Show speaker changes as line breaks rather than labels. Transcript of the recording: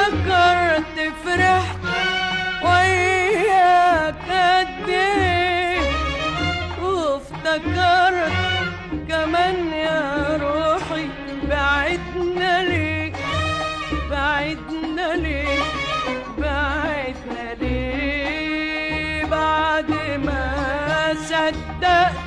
وافتكرت فرحت وياك قد ايه، وافتكرت كمان يا روحي بعدنا ليه، بعدنا ليه، بعدنا ليه، بعد ما صدقت